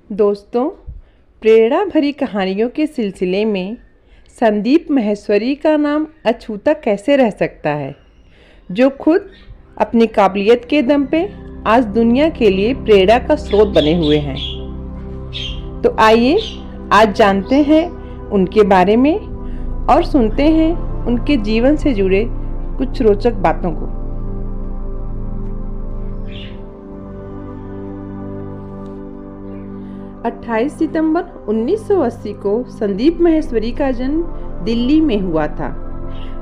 दोस्तों, प्रेरणा भरी कहानियों के सिलसिले में संदीप माहेश्वरी का नाम अछूता कैसे रह सकता है, जो खुद अपनी काबिलियत के दम पे आज दुनिया के लिए प्रेरणा का स्रोत बने हुए हैं। तो आइए आज जानते हैं उनके बारे में और सुनते हैं उनके जीवन से जुड़े कुछ रोचक बातों को। 28 सितंबर 1980 को संदीप माहेश्वरी का जन्म दिल्ली में हुआ था।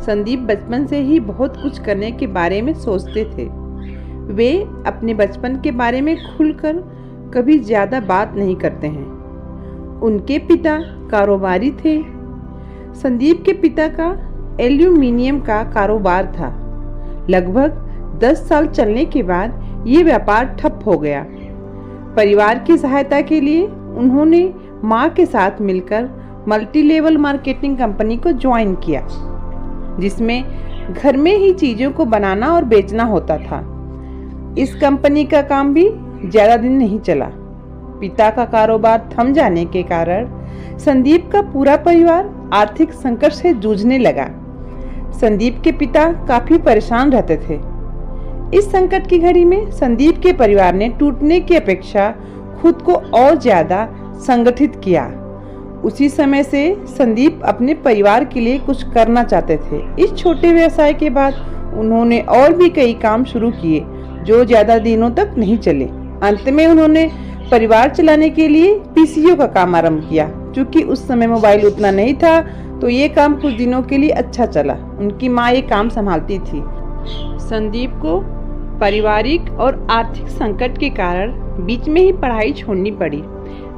संदीप बचपन से ही बहुत कुछ करने के बारे में सोचते थे। वे अपने बचपन के बारे में खुलकर कभी ज़्यादा बात नहीं करते हैं। उनके पिता कारोबारी थे। संदीप के पिता का एल्यूमीनियम का कारोबार था। लगभग 10 साल चलने के बाद ये व्यापार ठप हो गया। परिवार की सहायता के लिए उन्होंने मां के साथ मिलकर मल्टी लेवल मार्केटिंग कंपनी को ज्वाइन किया, जिसमें घर में ही चीज़ों को बनाना और बेचना होता था। इस कंपनी का काम भी ज़्यादा दिन नहीं चला। पिता का कारोबार थम जाने के कारण संदीप का पूरा परिवार आर्थिक संकट से जूझने लगा। संदीप के पिता काफ़ी परेशान रहते थे। इस संकट की घड़ी में संदीप के परिवार ने टूटने की अपेक्षा खुद को और ज़्यादा संगठित किया। उसी समय से संदीप अपने परिवार के लिए कुछ करना चाहते थे। इस छोटे व्यवसाय के बाद उन्होंने और भी कई काम शुरू किए जो ज़्यादा दिनों तक नहीं चले। अंत में उन्होंने परिवार चलाने के लिए पीसीओ का काम आरंभ किया। क्योंकि उस समय मोबाइल उतना नहीं था तो ये काम कुछ दिनों के लिए अच्छा चला। उनकी माँ ये काम संभालती थी। संदीप को पारिवारिक और आर्थिक संकट के कारण बीच में ही पढ़ाई छोड़नी पड़ी।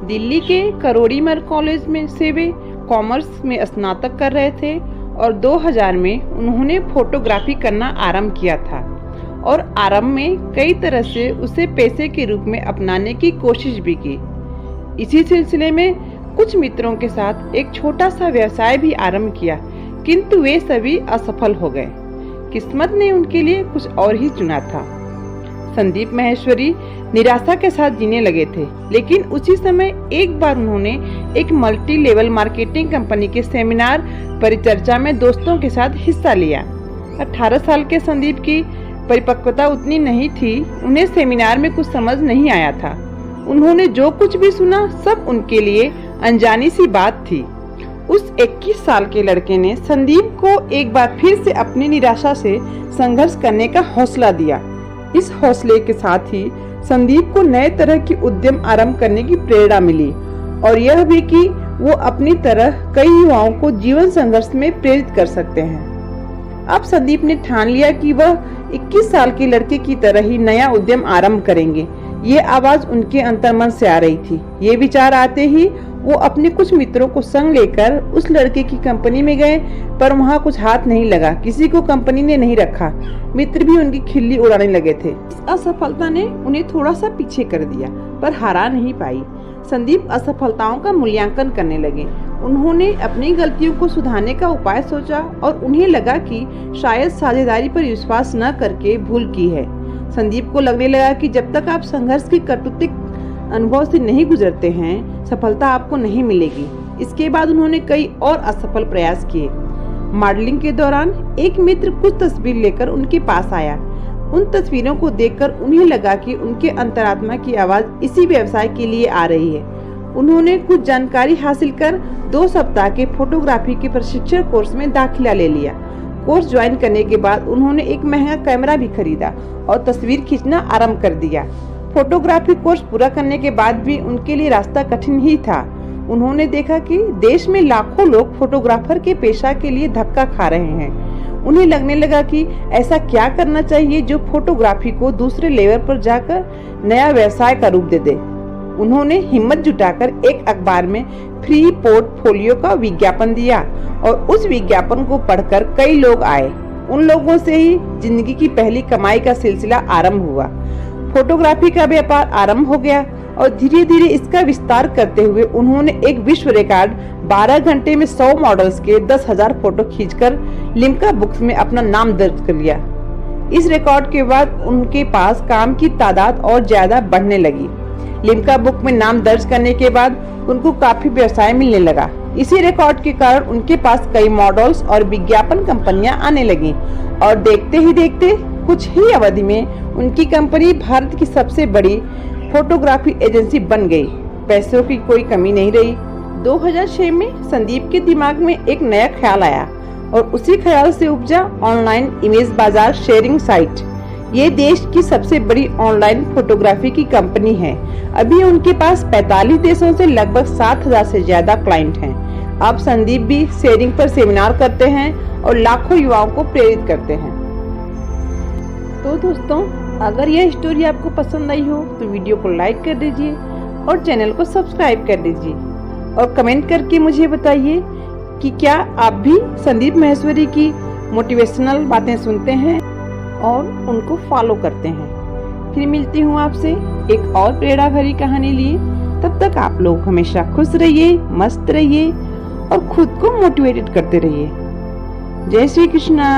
दिल्ली के करोड़ीमल कॉलेज में से वे कॉमर्स में स्नातक कर रहे थे और 2000 में उन्होंने फोटोग्राफी करना आरंभ किया था और आरंभ में कई तरह से उसे पेशे के रूप में अपनाने की कोशिश भी की। इसी सिलसिले में कुछ मित्रों के साथ एक छोटा सा व्यवसाय भी आरंभ किया, किंतु वे सभी असफल हो गए। किस्मत ने उनके लिए कुछ और ही चुना था। संदीप माहेश्वरी निराशा के साथ जीने लगे थे, लेकिन उसी समय एक बार उन्होंने एक मल्टी लेवल मार्केटिंग कंपनी के सेमिनार परिचर्चा में दोस्तों के साथ हिस्सा लिया। 18 साल के संदीप की परिपक्वता उतनी नहीं थी। उन्हें सेमिनार में कुछ समझ नहीं आया था। उन्होंने जो कुछ भी सुना सब उनके लिए अनजानी सी बात थी। उस 21 साल के लड़के ने संदीप को एक बार फिर से अपनी निराशा से संघर्ष करने का हौसला दिया। इस हौसले के साथ ही संदीप को नए तरह की उद्यम आरंभ करने की प्रेरणा मिली और यह भी कि वो अपनी तरह कई युवाओं को जीवन संघर्ष में प्रेरित कर सकते हैं। अब संदीप ने ठान लिया कि वह 21 साल के लड़के की तरह ही नया उद्यम आरंभ करेंगे। ये आवाज उनके अंतर्मन से आ रही थी। ये विचार आते ही वो अपने कुछ मित्रों को संग लेकर उस लड़के की कंपनी में गए, पर वहाँ कुछ हाथ नहीं लगा। किसी को कंपनी ने नहीं रखा। मित्र भी उनकी खिल्ली उड़ाने लगे थे। इस असफलता ने उन्हें थोड़ा सा पीछे कर दिया, पर हरा नहीं पाई। संदीप असफलताओं का मूल्यांकन करने लगे। उन्होंने अपनी गलतियों को सुधारने का उपाय सोचा और उन्हें लगा कि शायद साझेदारी पर विश्वास न करके भूल की है। संदीप को लगने लगा कि जब तक आप संघर्ष की कटुतिक अनुभव से नहीं गुजरते हैं, सफलता आपको नहीं मिलेगी। इसके बाद उन्होंने कई और असफल प्रयास किए। मॉडलिंग के दौरान एक मित्र कुछ तस्वीर लेकर उनके पास आया। उन तस्वीरों को देखकर उन्हें लगा कि उनके अंतरात्मा की आवाज इसी व्यवसाय के लिए आ रही है। उन्होंने कुछ जानकारी हासिल कर 2 सप्ताह के फोटोग्राफी के प्रशिक्षण कोर्स में दाखिला ले लिया। कोर्स ज्वाइन करने के बाद उन्होंने एक महंगा कैमरा भी खरीदा और तस्वीर खींचना आरंभ कर दिया। फोटोग्राफी कोर्स पूरा करने के बाद भी उनके लिए रास्ता कठिन ही था। उन्होंने देखा कि देश में लाखों लोग फोटोग्राफर के पेशा के लिए धक्का खा रहे हैं। उन्हें लगने लगा कि ऐसा क्या करना चाहिए जो फोटोग्राफी को दूसरे लेवल पर जाकर नया व्यवसाय का रूप दे दे। उन्होंने हिम्मत जुटाकर एक अखबार में फ्री पोर्टफोलियो का विज्ञापन दिया और उस विज्ञापन को पढ़कर कई लोग आए। उन लोगों से ही जिंदगी की पहली कमाई का सिलसिला आरंभ हुआ। फोटोग्राफी का व्यापार आरंभ हो गया और धीरे धीरे इसका विस्तार करते हुए उन्होंने एक विश्व रिकॉर्ड 12 घंटे में 100 मॉडल्स के 10,000 फोटो खींचकर लिम्का बुक्स में अपना नाम दर्ज कर लिया। इस रिकॉर्ड के बाद उनके पास काम की तादाद और ज्यादा बढ़ने लगी। लिम्का बुक में नाम दर्ज करने के बाद उनको काफी व्यवसाय मिलने लगा। इसी रिकॉर्ड के कारण उनके पास कई मॉडल्स और विज्ञापन कंपनियां आने लगी और देखते ही देखते कुछ ही अवधि में उनकी कंपनी भारत की सबसे बड़ी फोटोग्राफी एजेंसी बन गई। पैसों की कोई कमी नहीं रही। 2006 में संदीप के दिमाग में एक नया ख्याल आया और उसी ख्याल से उपजा ऑनलाइन इमेज बाजार शेयरिंग साइट। ये देश की सबसे बड़ी ऑनलाइन फोटोग्राफी की कंपनी है। अभी उनके पास 45 देशों से लगभग 7,000 से ज्यादा क्लाइंट हैं। अब संदीप भी शेयरिंग पर सेमिनार करते हैं और लाखों युवाओं को प्रेरित करते हैं। तो दोस्तों, अगर यह स्टोरी आपको पसंद आई हो तो वीडियो को लाइक कर दीजिए और चैनल को सब्सक्राइब कर दीजिए और कमेंट करके मुझे बताइए कि क्या आप भी संदीप माहेश्वरी की मोटिवेशनल बातें सुनते हैं और उनको फॉलो करते हैं। फिर मिलती हूँ आपसे एक और प्रेरणा भरी कहानी लिए। तब तक आप लोग हमेशा खुश रहिए, मस्त रहिए और खुद को मोटिवेटेड करते रहिए। जय श्री कृष्णा।